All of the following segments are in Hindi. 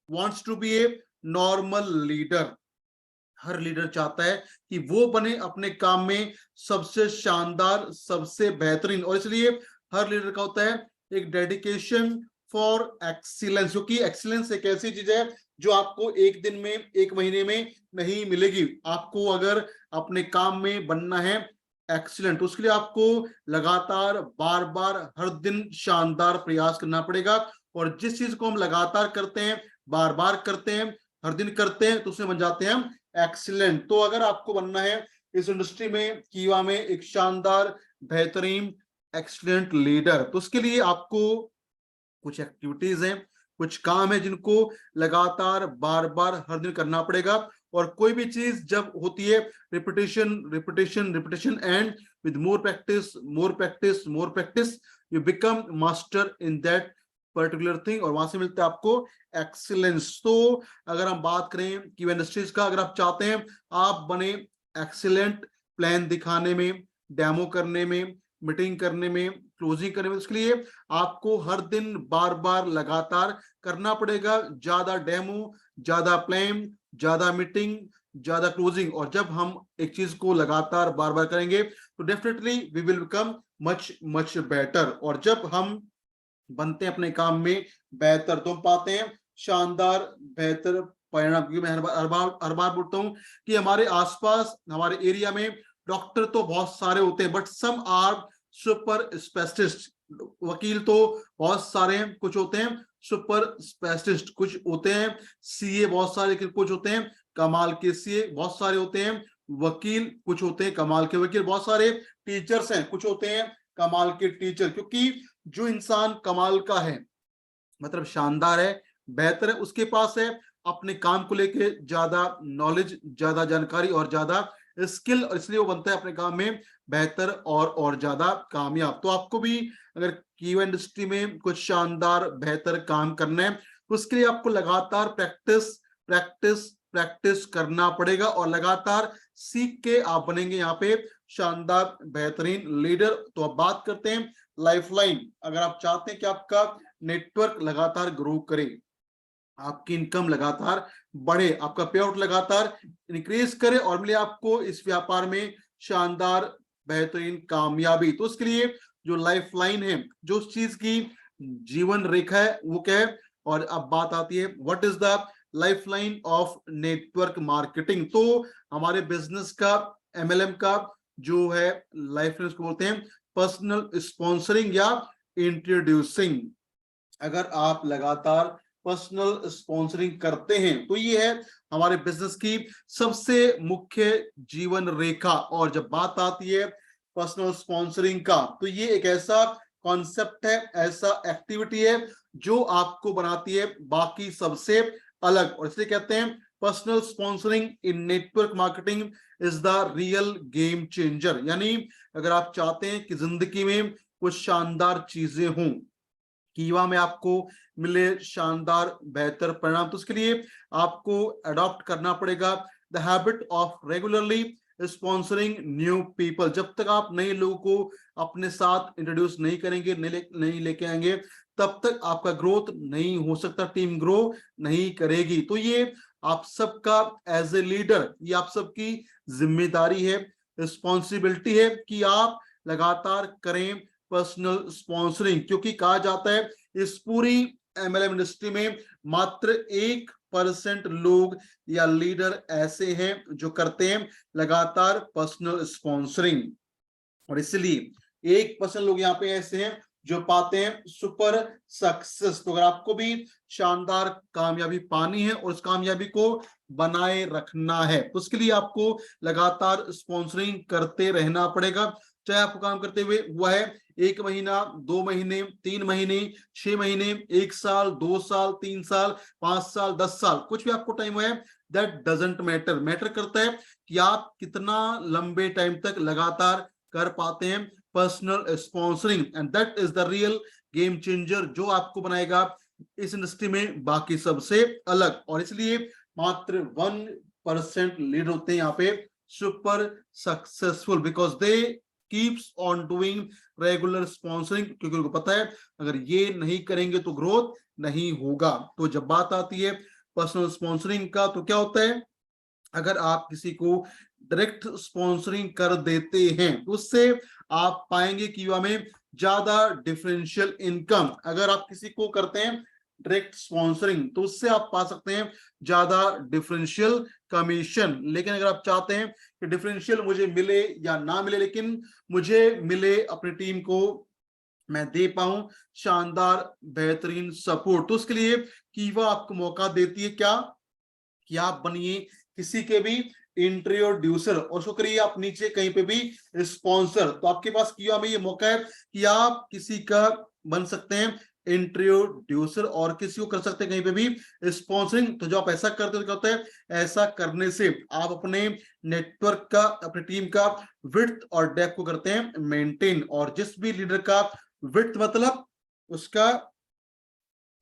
wants to be a normal leader. Her leader चाहता है कि वो बने अपने काम में सबसे शानदार, सबसे बेहतरीन, और इसलिए हर लीडर का होता है एक डेडिकेशन फॉर एक्सीलेंस, क्योंकि एक्सीलेंस एक ऐसी चीज है जो आपको एक दिन में, एक महीने में नहीं मिलेगी। आपको अगर अपने काम में बनना है एक्सीलेंट, उसके लिए आपको लगातार बार बार हर दिन शानदार प्रयास करना पड़ेगा। और जिस चीज को हम लगातार करते हैं, बार बार करते हैं, हर दिन करते हैं, तो उसमें बन जाते हैं हम एक्सीलेंट। तो अगर आपको बनना है इस इंडस्ट्री में, कीवा में, एक शानदार, बेहतरीन, एक्सीलेंट लीडर, तो उसके लिए आपको कुछ एक्टिविटीज हैं, कुछ काम है जिनको लगातार बार बार हर दिन करना पड़ेगा। और कोई भी चीज जब होती है, repetition repetition repetition, and with more practice, more practice, more practice, you become master in that particular thing, और वहां से मिलता है आपको एक्सीलेंस। तो अगर हम बात करें कि इंडस्ट्रीज का, अगर आप चाहते हैं आप बने एक्सीलेंट प्लान दिखाने में, डेमो करने में, मीटिंग करने में, क्लोजिंग करने में, उसके लिए आपको हर दिन बार बार लगातार करना पड़ेगा। ज्यादा डेमो, ज्यादा प्लान, ज्यादा मीटिंग, ज्यादा क्लोजिंग। और जब हम एक चीज को लगातार बार बार करेंगे तो definitely we will become much much better. और जब हम बनते हैं अपने काम में बेहतर, तो हम पाते हैं शानदार, बेहतर परिणाम। क्योंकि मैं हर बार बोलता हूँ कि हमारे आसपास, हमारे एरिया में डॉक्टर तो बहुत सारे होते हैं, but some are super specialist. वकील तो बहुत सारे हैं, कुछ होते हैं सुपर स्पेशलिस्ट, कुछ होते हैं सीए बहुत सारे, कुछ होते हैं कमाल के सीए, बहुत सारे होते हैं वकील, कुछ होते हैं कमाल के वकील, बहुत सारे टीचर्स हैं, कुछ होते हैं कमाल के टीचर। क्योंकि जो इंसान कमाल का है, मतलब शानदार है, बेहतर है, उसके पास है अपने काम को लेके ज्यादा नॉलेज, ज्यादा जानकारी और ज्यादा स्किल, और इसलिए वो बनता है अपने काम में बेहतर और ज्यादा कामयाब। तो आपको भी अगर कीवा इंडस्ट्री में कुछ शानदार, बेहतर काम करना है, तो उसके लिए आपको लगातार प्रैक्टिस प्रैक्टिस प्रैक्टिस करना पड़ेगा, और लगातार सीख के आप बनेंगे यहाँ पे शानदार, बेहतरीन लीडर। तो अब बात करते हैं लाइफलाइन। अगर आप चाहते हैं कि आपका नेटवर्क लगातार ग्रो करे, आपकी इनकम लगातार बढ़े, आपका पे आउट लगातार इंक्रीज करे और मिले आपको इस व्यापार में शानदार, बेहतरीन कामयाबी, तो उसके लिए जो लाइफ लाइन है, जो उस चीज की जीवन रेखा है, वो क्या है। और अब बात आती है what is the life line of network marketing. तो हमारे बिजनेस का, एमएलएम का जो है लाइफ लाइन, उसको बोलते हैं पर्सनल स्पॉन्सरिंग या इंट्रोड्यूसिंग। अगर आप लगातार पर्सनल स्पॉन्सरिंग करते हैं तो ये है हमारे बिजनेस की सबसे मुख्य जीवन रेखा। और जब बात आती है पर्सनल स्पॉन्सरिंग का, तो ये एक ऐसा कॉन्सेप्ट है, ऐसा एक्टिविटी है जो आपको बनाती है बाकी सबसे अलग। और इसलिए कहते हैं personal sponsoring in network marketing is the real game changer. यानी अगर आप चाहते हैं कि जिंदगी में कुछ शानदार चीजें हों, कीवा में आपको मिले शानदार, बेहतर परिणाम, तो उसके लिए आपको अडॉप्ट करना पड़ेगा the habit of regularly sponsoring new people. जब तक आप नए लोगों को अपने साथ इंट्रोड्यूस नहीं करेंगे, नहीं लेके आएंगे, तब तक आपका ग्रोथ नहीं हो सकता, टीम ग्रो नहीं करेगी। तो ये आप सबका एज ए लीडर, ये आप सबकी जिम्मेदारी है, रिस्पॉन्सिबिलिटी है कि आप लगातार करें पर्सनल स्पॉन्सरिंग। क्योंकि कहा जाता है इस पूरी एमएलएम इंडस्ट्री में मात्र 1% लोग या लीडर ऐसे हैं जो करते हैं लगातार पर्सनल स्पॉन्सरिंग। और इसलिए 1% लोग यहाँ पे ऐसे हैं जो पाते हैं सुपर सक्सेस। तो अगर आपको भी शानदार कामयाबी पानी है और उस कामयाबी को बनाए रखना है, तो उसके लिए आपको लगातार स्पॉन्सरिंग करते रहना पड़ेगा। चाहे आपको काम करते हुए हुआ है 1 महीना, 2 महीने, 3 महीने, 6 महीने, 1 साल, 2 साल, 3 साल, 5 साल, 10 साल, कुछ भी आपको टाइम हुआ है, दैट डजंट मैटर। मैटर करता है कि आप कितना लंबे टाइम तक लगातार कर पाते हैं personal sponsoring, and that is the real game changer, जो आपको बनाएगा इस इंडस्ट्री में बाकी सबसे अलग। और इसलिए मात्र 1% लीड होते हैं यहाँ पे super successful, because they keeps on doing regular sponsoring, क्योंकि उनको पता है अगर ये नहीं करेंगे तो ग्रोथ नहीं होगा। तो जब बात आती है पर्सनल स्पॉन्सरिंग का। तो क्या होता है, अगर आप किसी को डायरेक्ट स्पॉन्सरिंग कर देते हैं तो उससे आप पाएंगे कि युवा में ज्यादा डिफरेंशियल इनकम। अगर आप किसी को करते हैं डायरेक्ट स्पॉन्सरिंग तो उससे आप पा सकते हैं ज्यादा डिफरेंशियल कमीशन। लेकिन अगर आप चाहते हैं कि डिफरेंशियल मुझे मिले या ना मिले, लेकिन मुझे मिले अपनी टीम को मैं दे पाऊं शानदार बेहतरीन सपोर्ट, तो उसके लिए कीवा आपको मौका देती है क्या, कि आप बनिए किसी के भी इंट्रोड्यूसर और उसको करिए आप नीचे कहीं पे भी स्पॉन्सर। तो आपके पास किया में ये मौका है कि आप किसी का बन सकते हैं इंट्रोड्यूसर और किसी को कर सकते हैं कहीं पे भी स्पॉन्सरिंग। तो जो आप ऐसा करते हो क्या होता है, ऐसा करने से आप अपने नेटवर्क का, अपनी टीम का विड्थ और डेप्थ को करते हैं मेंटेन। और जिस भी लीडर का विड्थ मतलब उसका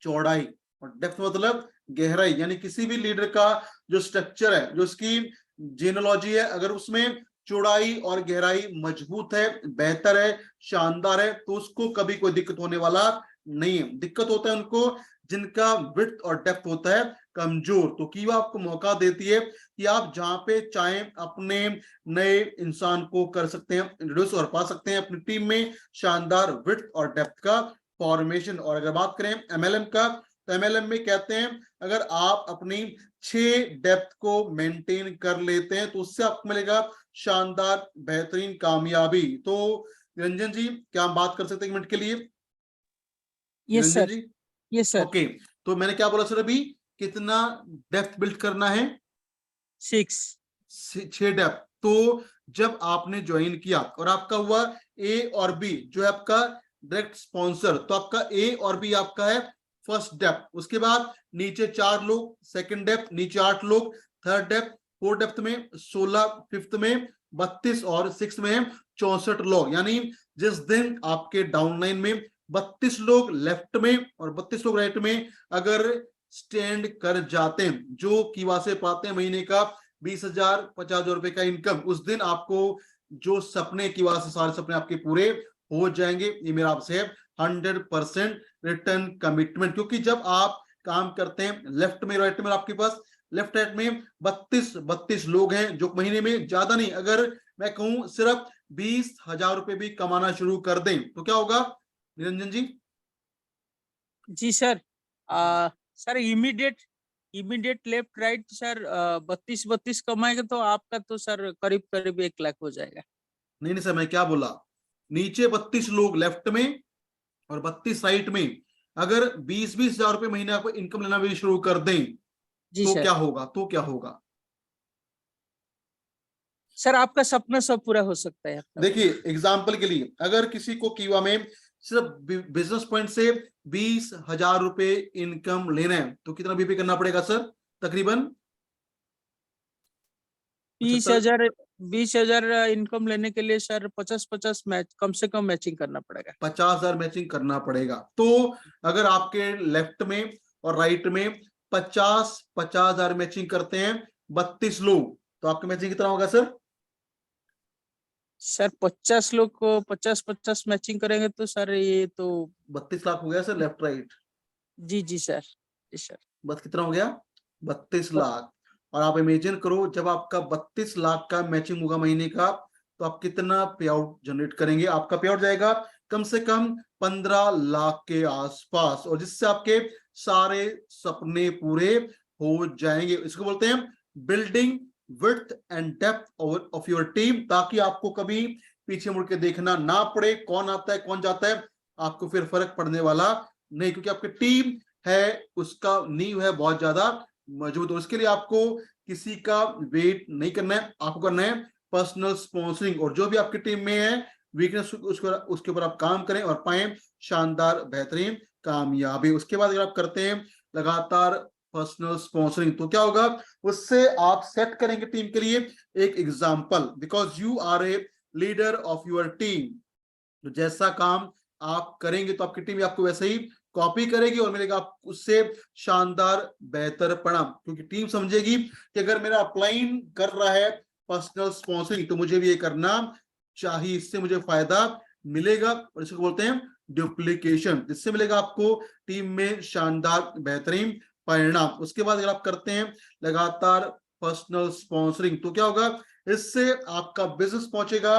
चौड़ाई और डेप्थ मतलब गहराई, यानी किसी भी लीडर का जो स्ट्रक्चर है, जो उसकी जेनोलॉजी है, अगर उसमें चौड़ाई और गहराई मजबूत है, बेहतर है, शानदार है, तो उसको कभी कोई दिक्कत होने वाला नहीं है। दिक्कत होता है उनको जिनका विड्थ और डेप्थ होता है कमजोर। तो कीवा आपको मौका देती है कि आप जहां पे चाहें अपने नए इंसान को कर सकते हैं इंट्रोड्यूस और पा सकते हैं अपनी टीम में शानदार विड्थ और डेप्थ का फॉर्मेशन। और अगर बात करें एमएलएम का, तो एमएलएम में कहते हैं अगर आप अपनी 6 डेप्थ को मेंटेन कर लेते हैं तो उससे आपको मिलेगा शानदार बेहतरीन कामयाबी। तो निरंजन जी क्या हम बात कर सकते हैं एक मिनट के लिए? यस निरंजन सर, जी यस सर। ओके। तो मैंने क्या बोला सर अभी, कितना डेप्थ बिल्ड करना है? 6। 6 डेप्थ। तो जब आपने ज्वाइन किया और आपका हुआ ए और बी जो है आपका डायरेक्ट स्पॉन्सर, तो आपका ए और बी आपका है फर्स्ट डेप्थ। उसके बाद नीचे 4 लोग सेकंड डेप्थ, नीचे 8 लोग थर्ड डेप्थ, फोर्थ डेप्थ में 16, फिफ्थ में 32 और सिक्स में 64 लोग। यानी जिस दिन आपके डाउनलाइन में 32 लोग लेफ्ट में और 32 लोग राइट में अगर स्टैंड कर जाते हैं, जो कीवा से पाते हैं महीने का 20,000 50,000 रुपए का इनकम, उस दिन आपको जो सपने की वास्ते सारे सपने आपके पूरे हो जाएंगे। ये मेरा आपसे 100% रिटर्न कमिटमेंट। क्योंकि जब आप काम करते हैं लेफ्ट में राइट में, आपके पास लेफ्ट राइट में 32 लोग हैं जो महीने में ज्यादा नहीं, अगर मैं कहूं सिर्फ 20,000 रुपए भी कमाना शुरू कर दें तो क्या होगा निरंजन जी? जी sir. Sir immediate immediate left right sir 32 कमाएंगे तो आपका तो सर करीब करीब 1 लाख हो जाएगा। नहीं नहीं सर, मैं क्या बोला, नीचे 32 लोग लेफ्ट में और 32 राइट में अगर 20-20 हजार रुपए महीने आपको इनकम लेना भी शुरू कर दें जी तो सर। क्या होगा, तो क्या होगा? सर आपका सपना सब पूरा हो सकता है आपका। देखिए एग्जाम्पल के लिए अगर किसी को कीवा में सिर्फ बिजनेस पॉइंट से 20,000 रुपए इनकम लेना है तो कितना बीपी करना पड़ेगा सर? तकरीबन बीस 75, हजार 20,000 इनकम लेने के लिए सर 50-50 मैच कम से कम मैचिंग करना पड़ेगा। 50,000 मैचिंग करना पड़ेगा। तो अगर आपके लेफ्ट में और राइट में 50,000 मैचिंग करते हैं 32 लोग, तो आपकी मैचिंग कितना होगा सर? सर 50 लोग को 50-50 मैचिंग करेंगे तो सर ये तो 32 लाख हो गया सर लेफ्ट राइट। जी जी सर, जी सर। बस कितना हो गया? 32 लाख। और आप इमेजिन करो जब आपका 32 लाख का मैचिंग होगा महीने का तो आप कितना पे आउट जनरेट करेंगे? आपका पे आउट जाएगा कम से कम 15 लाख के आसपास, और जिससे आपके सारे सपने पूरे हो जाएंगे। इसको बोलते हैं building width and depth of your team, ताकि आपको कभी पीछे मुड़ के देखना ना पड़े कौन आता है कौन जाता है, आपको फिर फर्क पड़ने वाला नहीं, क्योंकि आपकी टीम है उसका नींव है बहुत ज्यादा मजबूत। और उसके लिए आपको किसी का वेट नहीं करना है, आपको करना है पर्सनल स्पॉन्सरिंग। और जो भी आपकी टीम में है वीकनेस उसके ऊपर आप काम करें और पाएं शानदार बेहतरीन कामयाबी। उसके बाद अगर आप करते हैं लगातार पर्सनल स्पॉन्सरिंग तो क्या होगा, उससे आप सेट करेंगे टीम के लिए एक example, because you are a leader of your team. तो जैसा काम आप करेंगे तो आपकी टीम आपको वैसे ही कॉपी करेगी और मिलेगा आपको उससे शानदार बेहतर परिणाम, क्योंकि टीम समझेगी कि अगर मेरा अपलाइन कर रहा है पर्सनल स्पॉन्सरिंग तो मुझे भी ये करना चाहिए, इससे मुझे फायदा मिलेगा। और इसको बोलते हैं डुप्लीकेशन, जिससे मिलेगा आपको टीम में शानदार बेहतरीन परिणाम। उसके बाद अगर आप करते हैं लगातार पर्सनल स्पॉन्सरिंग तो क्या होगा, इससे आपका बिजनेस पहुंचेगा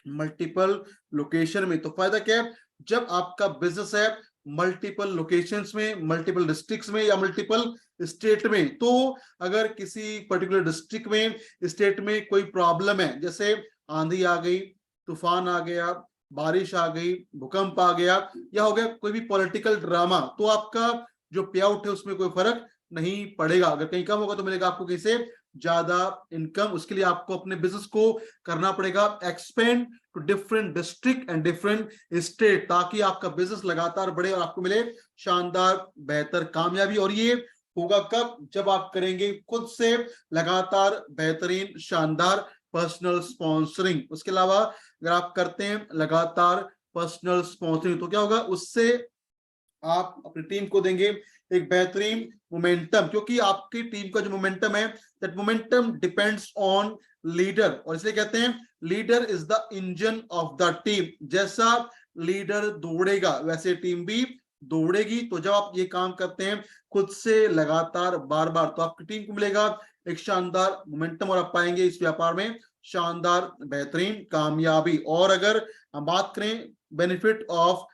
मल्टीपल लोकेशन में। तो फायदा क्या है, जब आपका बिजनेस है मल्टीपल लोकेशंस में, मल्टीपल डिस्ट्रिक्ट्स में या मल्टीपल स्टेट में, तो अगर किसी पर्टिकुलर डिस्ट्रिक्ट में, स्टेट में कोई प्रॉब्लम है, जैसे आंधी आ गई, तूफान आ गया, बारिश आ गई, भूकंप आ गया, या हो गया कोई भी पॉलिटिकल ड्रामा, तो आपका जो पे आउट है उसमें कोई फर्क नहीं पड़ेगा। अगर कहीं कम होगा तो मिलेगा आपको कहीं से ज्यादा इनकम। उसके लिए आपको अपने बिजनेस को करना पड़ेगा expand to different district and different state, ताकि आपका बिजनेस लगातार बढ़े और आपको मिले शानदार बेहतर कामयाबी। और ये होगा कब, जब आप करेंगे खुद से लगातार बेहतरीन शानदार पर्सनल स्पॉन्सरिंग। उसके अलावा अगर आप करते हैं लगातार पर्सनल स्पॉन्सरिंग तो क्या होगा, उससे आप अपनी टीम को देंगे एक बेहतरीन मोमेंटम, क्योंकि आपकी टीम का जो मोमेंटम है, that momentum depends on leader. और इसलिए कहते हैं leader is the engine of the team. जैसा लीडर दौड़ेगा वैसे टीम भी दौड़ेगी। तो जब आप ये काम करते हैं खुद से लगातार बार बार, तो आपकी टीम को मिलेगा एक शानदार मोमेंटम और आप पाएंगे इस व्यापार में शानदार बेहतरीन कामयाबी। और अगर हम बात करें बेनिफिट ऑफ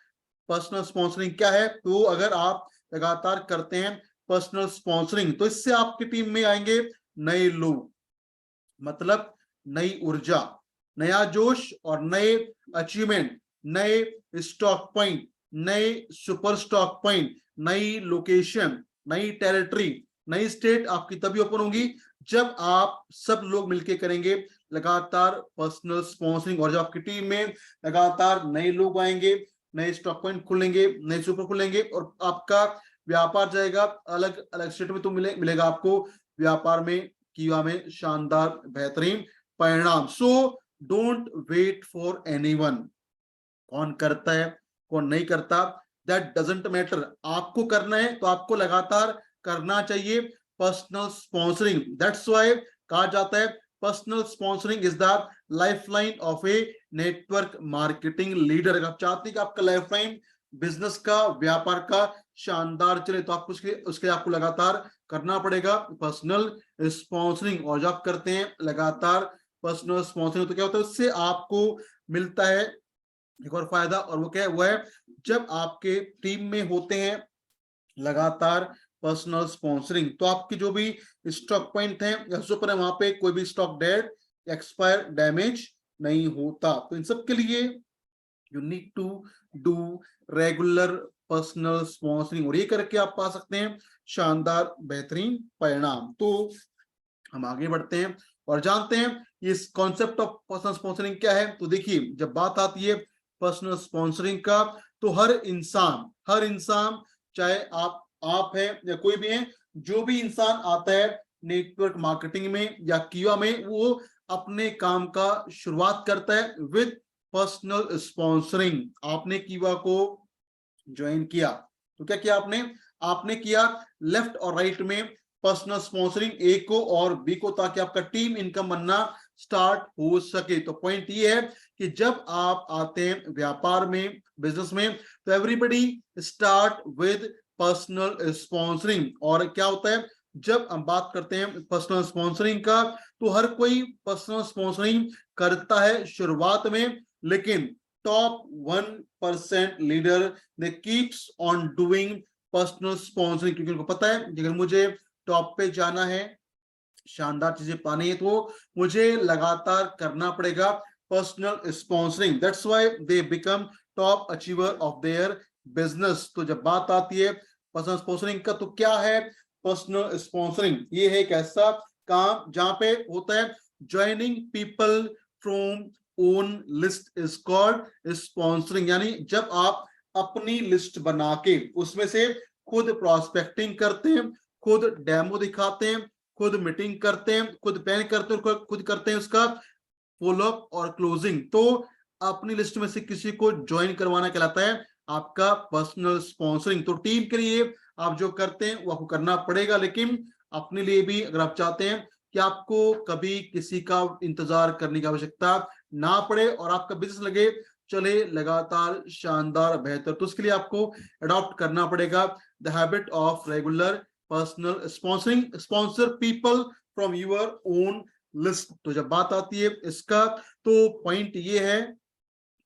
पर्सनल स्पॉन्सरिंग क्या है, तो अगर आप लगातार करते हैं पर्सनल स्पॉन्सरिंग तो इससे आपकी टीम में आएंगे नए लोग, मतलब नई ऊर्जा, नया जोश और नए अचीवमेंट, नए स्टॉक पॉइंट, नए सुपर स्टॉक पॉइंट, नई लोकेशन, नई टेरिटरी, नई स्टेट आपकी तभी ओपन होगी जब आप सब लोग मिलके करेंगे लगातार पर्सनल स्पॉन्सरिंग। और जब आपकी टीम में लगातार नए लोग आएंगे, नए स्टॉक पॉइंट खुलेंगे, नए सुपर खुलेंगे और आपका व्यापार जाएगा अलग अलग स्टेट में, तो मिलेगा आपको व्यापार में कीवा में शानदार बेहतरीन परिणाम। So don't wait for anyone, कौन करता है कौन नहीं करता दैट डजंट मैटर, आपको करना है तो आपको लगातार करना चाहिए पर्सनल स्पॉन्सरिंग। दैट्स व्हाई कहा जाता है personal sponsoring is the lifeline of a network marketing leader. आप चाहते हैं कि आपका लाइफलाइन बिजनेस का, व्यापार का शानदार चले, तो आपको उसके आपको लगातार करना पड़ेगा पर्सनल स्पॉन्सरिंग। और जब आप करते हैं लगातार पर्सनल स्पॉन्सरिंग तो क्या होता है, उससे आपको मिलता है एक और फायदा, और वो क्या है, वो है जब आपके टीम में होते हैं लगातार पर्सनल स्पॉन्सरिंग तो आपके जो भी स्टॉक पॉइंट है या सुपर है वहां पे कोई भी स्टॉक डेड, एक्सपायर, डैमेज नहीं होता। तो इन सब के लिए you need to do regular personal sponsoring, और ये करके आप पा सकते हैं शानदार बेहतरीन परिणाम। तो हम आगे बढ़ते हैं और जानते हैं इस कॉन्सेप्ट ऑफ पर्सनल स्पॉन्सरिंग क्या है। तो देखिए जब बात आती है पर्सनल स्पॉन्सरिंग का, तो हर इंसान चाहे आप हैं या कोई भी है, जो भी इंसान आता है नेटवर्क मार्केटिंग में या कीवा में, वो अपने काम का शुरुआत करता है विद पर्सनल स्पॉन्सरिंग। आपने कीवा को ज्वाइन किया तो क्या किया आपने किया लेफ्ट और राइट में पर्सनल स्पॉन्सरिंग ए को और बी को, ताकि आपका टीम इनकम बनना स्टार्ट हो सके। तो पॉइंट ये है कि जब आप आते हैं व्यापार में, बिजनेस में, तो everybody start with personal sponsoring. और क्या होता है जब हम बात करते हैं पर्सनल स्पॉन्सरिंग का, तो हर कोई पर्सनल स्पॉन्सरिंग करता है शुरुआत में, लेकिन top 1% leader they keeps on doing personal sponsoring, क्योंकि उनको पता है कि अगर मुझे टॉप पे जाना है, शानदार चीजें पानी है, तो मुझे लगातार करना पड़ेगा personal sponsoring. That's why they become top achiever of their business. तो जब बात आती है पर्सनल स्पॉन्सरिंग का, तो क्या है पर्सनल स्पॉन्सरिंग? ये है एक ऐसा काम जहां पे होता है joining people from own list is called sponsoring. यानी जब आप अपनी लिस्ट बना के उसमें से खुद प्रॉस्पेक्टिंग करते हैं, खुद डेमो दिखाते हैं, खुद मीटिंग करते हैं, खुद प्लान करते हैं, खुद करते हैं उसका फॉलोअप और क्लोजिंग, तो अपनी लिस्ट में से किसी को ज्वाइन करवाना कहलाता है आपका पर्सनल स्पॉन्सरिंग। तो टीम के लिए आप जो करते हैं वो आपको करना पड़ेगा, लेकिन अपने लिए भी अगर आप चाहते हैं कि आपको कभी किसी का इंतजार करने की आवश्यकता ना पड़े और आपका बिजनेस लगे चले लगातार शानदार बेहतर, तो उसके लिए आपको अडॉप्ट करना पड़ेगा the habit of regular personal sponsoring, sponsor people from your own list. तो जब बात आती है इसका, तो पॉइंट ये है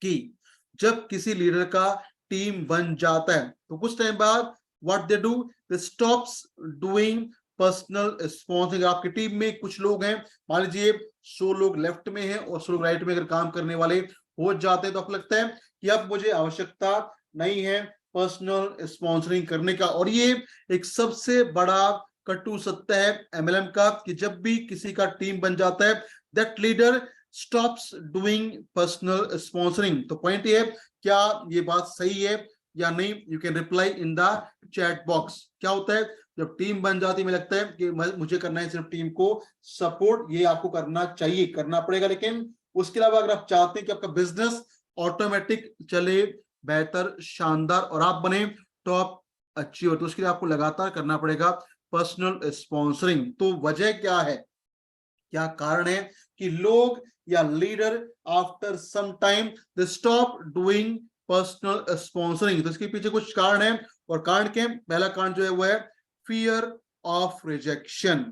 कि जब किसी लीडर का टीम बन जाता है तो कुछ टाइम बाद what they do, they stops doing personal sponsoring. आपकी टीम में कुछ लोग हैं, मान लीजिए 100 लोग लेफ्ट में हैं और 100 लोग राइट में अगर काम करने वाले हो जाते हैं, तो आपको लगता है कि अब मुझे आवश्यकता नहीं है पर्सनल स्पॉन्सरिंग करने का। और ये एक सबसे बड़ा कटु सत्य है एमएलएम का, कि जब भी किसी का टीम बन जाता है, that leader stops doing personal sponsoring. तो पॉइंट ये है, क्या ये बात सही है या नहीं? You can reply in the chat box. क्या होता है जब टीम बन जाती है, मुझे लगता है कि मुझे करना है सिर्फ टीम को सपोर्ट, ये आपको करना चाहिए, करना पड़ेगा। लेकिन उसके अलावा अगर आप चाहते हैं कि आपका बिजनेस ऑटोमेटिक चले, बेहतर, शानदार, और आप बने टॉप अचीवर, तो उसके लिए आपको लगातार करना पड़ेगा पर्सनल स्पॉन्सरिंग। तो वजह क्या है, क्या कारण है कि लोग या leader after some time they stop doing personal sponsoring? तो इसके पीछे कुछ कारण है, और कारण क्या है? पहला कारण जो है वो है फियर ऑफ रिजेक्शन।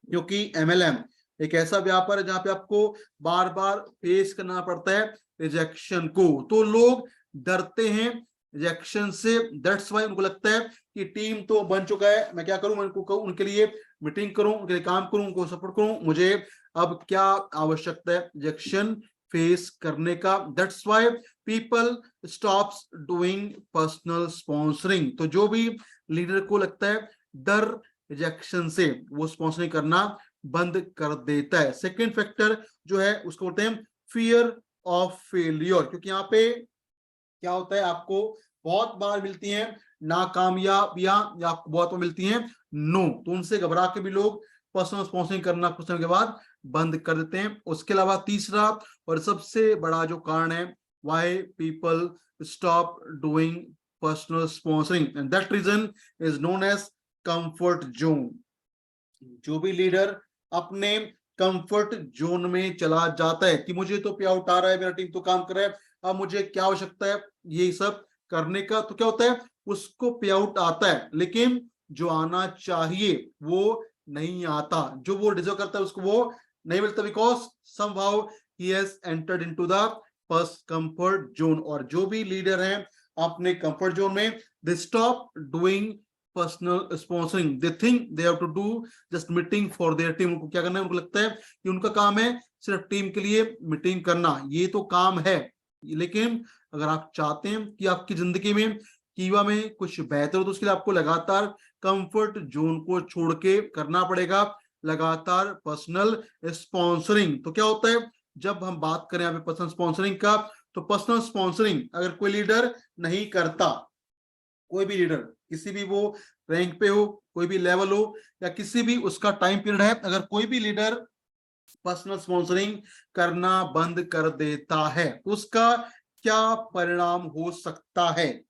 क्योंकि एमएलएम एक ऐसा व्यापार है जहां पे आपको बार बार फेस करना पड़ता है रिजेक्शन को, तो लोग डरते हैं रिजेक्शन से। दैट्स वाई उनको लगता है कि टीम तो बन चुका है, मैं क्या करूं, मैं उनको कहूं, उनके लिए मीटिंग करूं, उनके लिए काम करूं, उनको सपोर्ट करूं, मुझे अब क्या आवश्यकता है रिजेक्शन फेस करने का। That's why people stops doing personal sponsoring. तो जो भी लीडर को लगता है डर रिजेक्शन से, वो स्पॉन्सरिंग करना बंद कर देता है। सेकंड फैक्टर जो है उसको बोलते हैं फियर ऑफ फेलियर। क्योंकि यहाँ पे क्या होता है, आपको बहुत बार मिलती हैं नाकामयाबियां, या आपको बहुत बार मिलती हैं नो, तो उनसे घबरा के भी लोग पर्सनल स्पॉन्सरिंग करना कुछ समय के बाद बंद कर देते हैं। उसके अलावा तीसरा और सबसे बड़ा जो कारण है why people stop doing personal sponsoring, and that reason is known as comfort zone. जो भी लीडर अपने कंफर्ट जोन में चला जाता है कि मुझे तो पे आउट आ रहा है, मेरा टीम तो काम कर रहा है, अब मुझे क्या आवश्यकता है ये सब करने का, तो क्या होता है उसको पे आउट आता है, लेकिन जो आना चाहिए वो नहीं आता, जो वो डिजर्व करता है उसको वो नहीं मिलता, because somehow he has entered into the comfort zone. और जो भी लीडर हैं अपने कंफर्ट जोन में, they stop doing personal sponsoring, they think they have to do just meeting for their team. उनको क्या करना है, उनको लगता है कि उनका काम है सिर्फ टीम के लिए मीटिंग करना, ये तो काम है। लेकिन अगर आप चाहते हैं कि आपकी जिंदगी में कीवा में कुछ बेहतर हो, तो उसके लिए आपको लगातार कंफर्ट जोन को छोड़ के करना पड़ेगा लगातार पर्सनल स्पॉन्सरिंग। तो क्या होता है जब हम बात करें यहाँ पे पर्सनल स्पॉन्सरिंग का, तो पर्सनल स्पॉन्सरिंग अगर कोई लीडर नहीं करता, कोई भी लीडर किसी भी वो रैंक पे हो, कोई भी लेवल हो, या किसी भी उसका टाइम पीरियड है, अगर कोई भी लीडर पर्सनल स्पॉन्सरिंग करना बंद कर देता है, तो उसका क्या परिणाम हो सकता है?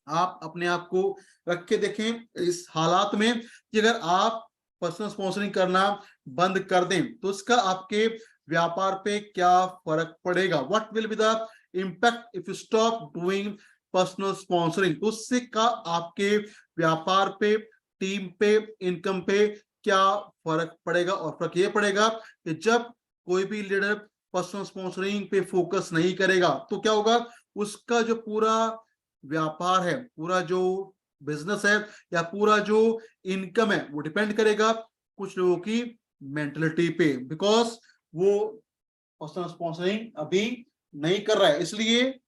आप अपने आप को रख के देखें इस हालात में कि अगर आप पर्सनल स्पॉन्सरिंग करना बंद कर दें तो उसका आपके व्यापार पे क्या फर्क पड़ेगा। What will be the impact if you stop doing personal sponsoring? तो उससे का आपके व्यापार पे, टीम पे, इनकम पे क्या फर्क पड़ेगा? और फर्क ये पड़ेगा कि जब कोई भी लीडर पर्सनल स्पॉन्सरिंग पे फोकस नहीं करेगा तो क्या होगा, उसका जो पूरा व्यापार है, पूरा जो बिजनेस है, या पूरा जो इनकम है, वो डिपेंड करेगा कुछ लोगों की मेंटलिटी पे, बिकॉज वो पर्सनल स्पॉन्सरिंग अभी नहीं कर रहा है, इसलिए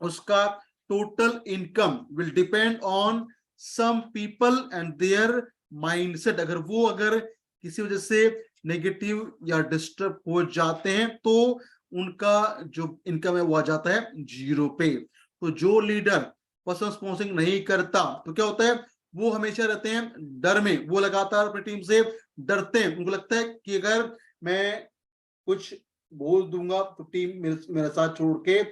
उसका total income will depend on some people and their mindset. अगर किसी वजह से नेगेटिव या डिस्टर्ब हो जाते हैं तो उनका जो इनकम है वो आ जाता है जीरो पे। तो जो लीडर पर्सनल स्पॉन्सरिंग नहीं करता तो क्या होता है, वो हमेशा रहते हैं डर में, वो लगातार अपनी टीम से डरते हैं। उनको लगता है कि अगर मैं कुछ बोल दूंगा तो टीम मेरे साथ छोड़ के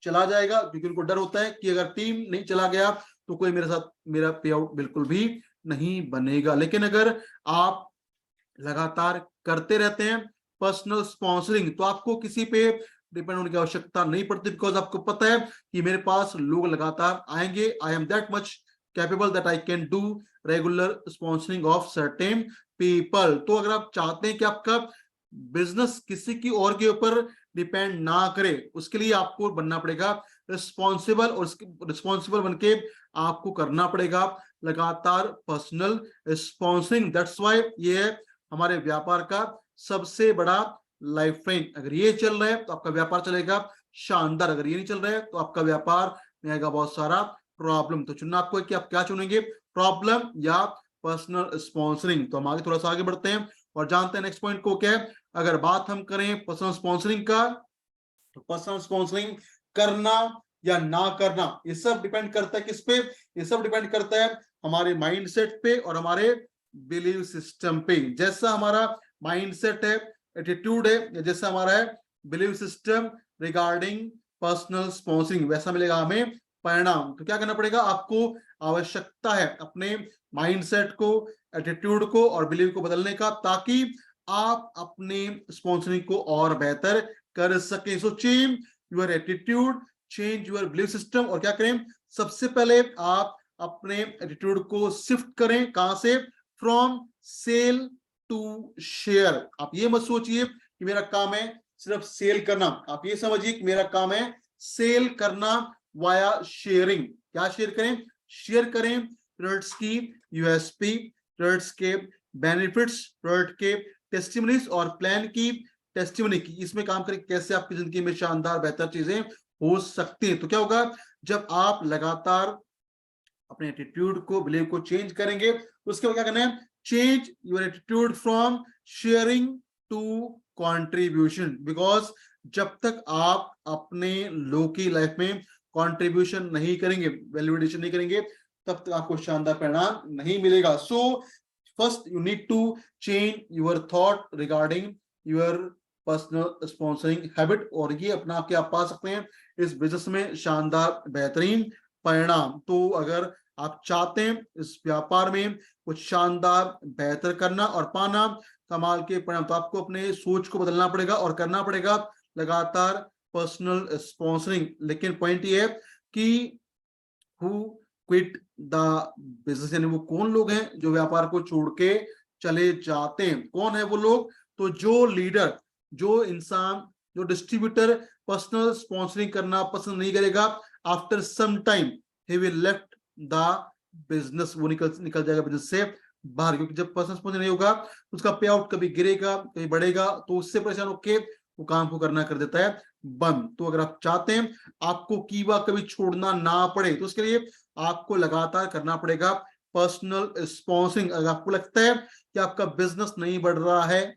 चला जाएगा, क्योंकि उनको डर होता है कि अगर टीम नहीं चला गया तो कोई मेरे साथ मेरा पे आउट बिल्कुल भी नहीं बनेगा। लेकिन अगर आप लगातार करते रहते हैं पर्सनल स्पॉन्सरिंग तो आपको किसी पे डिपेंड होने की आवश्यकता नहीं पड़ती, बिकॉज आपको पता है कि मेरे पास लोग लगातार आएंगे, I am that much capable that I can do regular sponsoring of certain people. तो अगर आप चाहते हैं कि आपका बिजनेस किसी की और के ऊपर डिपेंड ना करे, उसके लिए आपको बनना पड़ेगा रिस्पॉन्सिबल, और रिस्पॉन्सिबल बनके आपको करना पड़ेगा लगातार पर्सनल स्पॉन्सरिंग। दैट्स व्हाई ये है हमारे व्यापार का सबसे बड़ा लाइफ लाइन। अगर ये चल रहा है तो आपका व्यापार चलेगा शानदार, अगर ये नहीं चल रहा है तो आपका व्यापार में आएगा बहुत सारा प्रॉब्लम। तो चुनना आपको है कि आप क्या चुनेंगे, प्रॉब्लम या पर्सनल स्पॉन्सरिंग। तो हम आगे थोड़ा सा आगे बढ़ते हैं और जानते हैं नेक्स्ट पॉइंट को क्या है। अगर बात हम करें पर्सनल स्पॉन्सरिंग का, तो पर्सनल स्पॉन्सरिंग करना या ना करना, ये सब डिपेंड करता है किस पे, ये सब डिपेंड करता है हमारे माइंडसेट पे और हमारे बिलीव सिस्टम पे। जैसा हमारा माइंडसेट है, एटीट्यूड है, जैसा हमारा है believe system regarding personal sponsoring, वैसा मिलेगा हमें परिणाम। तो क्या करना पड़ेगा, आपको आवश्यकता है अपने माइंडसेट को, एटीट्यूड को और बिलीव को बदलने का, ताकि आप अपने स्पॉन्सरिंग को और बेहतर कर सकें। So change your attitude, change your believe system. और क्या करें, सबसे पहले आप अपने एटीट्यूड को शिफ्ट करें, कहां से, फ्रॉम सेल टू शेयर। आप ये मत सोचिए कि मेरा काम है सिर्फ सेल करना, आप ये समझिए कि मेरा काम है सेल करना वाया शेयरिंग। क्या शेयर करें, शेयर करें प्रोडक्ट्स की यूएसपी, प्रोडक्ट्स के बेनिफिट्स, प्रोडक्ट के टेस्टिमनीज और प्लान की टेस्टिमनी की, इसमें काम करें कैसे आपकी जिंदगी में शानदार बेहतर चीजें हो सकती हैं। तो क्या होगा, जब आप लगातार अपने एटीट्यूड को, बिलीव को चेंज करेंगे, तो उसके बाद क्या करना है, change your attitude from sharing to contribution. Because जब तक आप अपने लोगों की लाइफ में कंट्रीब्यूशन नहीं करेंगे, वैल्यूएडिशन नहीं करेंगे, तब तक आपको शानदार परिणाम नहीं मिलेगा। So first you need to change your thought regarding your personal sponsoring habit, और ये अपना के आप पा सकते हैं इस बिजनेस में शानदार बेहतरीन परिणाम। तो अगर आप चाहते हैं इस व्यापार में कुछ शानदार बेहतर करना और पाना कमाल के परिणाम, तो आपको अपने सोच को बदलना पड़ेगा और करना पड़ेगा लगातार पर्सनल स्पॉन्सरिंग। लेकिन पॉइंट ये है कि हु क्विट द बिजनेस, यानी वो कौन लोग हैं जो व्यापार को छोड़ के चले जाते हैं, कौन है वो लोग, तो जो लीडर, जो इंसान, जो डिस्ट्रीब्यूटर पर्सनल स्पॉन्सरिंग करना पसंद नहीं करेगा, after some time he will left the business, वो निकल जाएगा बिजनेस से बाहर। क्योंकि जब पर्सनल स्पॉन्सर नहीं होगा, उसका पे आउट कभी गिरेगा कभी बढ़ेगा, तो उससे परेशान होके वो काम को करना कर देता है बंद। तो अगर आप चाहते हैं आपको कीवा कभी छोड़ना ना पड़े, तो उसके लिए आपको लगातार करना पड़ेगा पर्सनल स्पॉन्सरिंग। अगर आपको लगता है कि आपका बिजनेस नहीं बढ़ रहा है,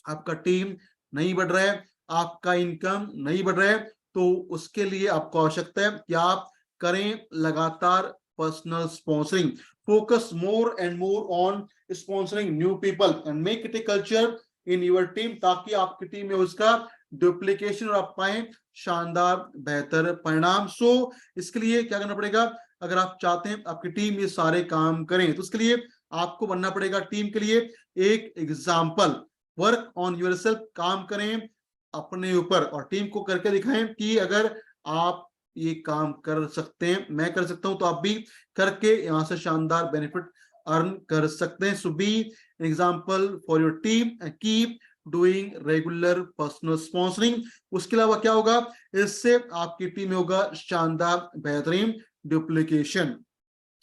आपका टीम नहीं बढ़ रहा है, आपका इनकम नहीं बढ़ रहा है, तो उसके लिए आपको आवश्यकता है कि आप करें लगातार personal sponsoring. Focus more and more on sponsoring new people and make it a culture in your team, ताकि आपकी टीम में उसका डुप्लीकेशन और आप पाए शानदार बेहतर परिणाम। सो इसके लिए क्या करना पड़ेगा, अगर आप चाहते हैं आपकी टीम ये सारे काम करें, तो उसके लिए आपको बनना पड़ेगा टीम के लिए एक एग्जाम्पल। वर्क ऑन योरसेल्फ, काम करें अपने ऊपर और टीम को करके दिखाएं कि अगर आप ये काम कर सकते हैं, मैं कर सकता हूं, तो आप भी करके यहां से शानदार बेनिफिट अर्न कर सकते हैं। So be an example for your team and keep doing regular personal sponsoring. उसके अलावा क्या होगा, इससे आपकी टीम में होगा शानदार बेहतरीन duplication.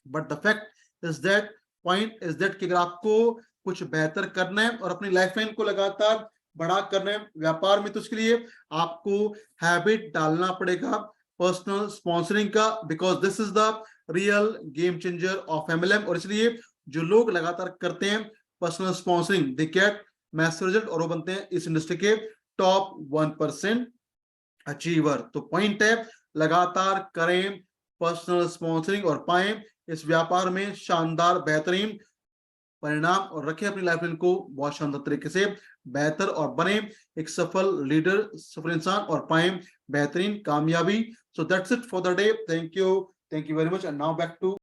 But the fact is that, point is that कि अगर आपको कुछ बेहतर करना है और अपनी लाइफ लाइन को लगातार बड़ा करना है व्यापार में, तो उसके लिए आपको हैबिट डालना पड़ेगा पर्सनल स्पॉन्सरिंग का, because this is the real game changer of MLM. और इसलिए जो लोग लगातार करते हैं personal sponsoring, they get massive result, और वो बनते हैं इस इंडस्ट्री के टॉप 1% अचीवर। तो पॉइंट है लगातार करें पर्सनल स्पॉन्सरिंग और पाएं इस व्यापार में शानदार बेहतरीन परिणाम, और रखें अपनी लाइफ को बहुत शानदार तरीके से बेहतर, और बने एक सफल लीडर, सफल इंसान, और पाएं बेहतरीन कामयाबी। So that's it for the day. Thank you very much, and now back to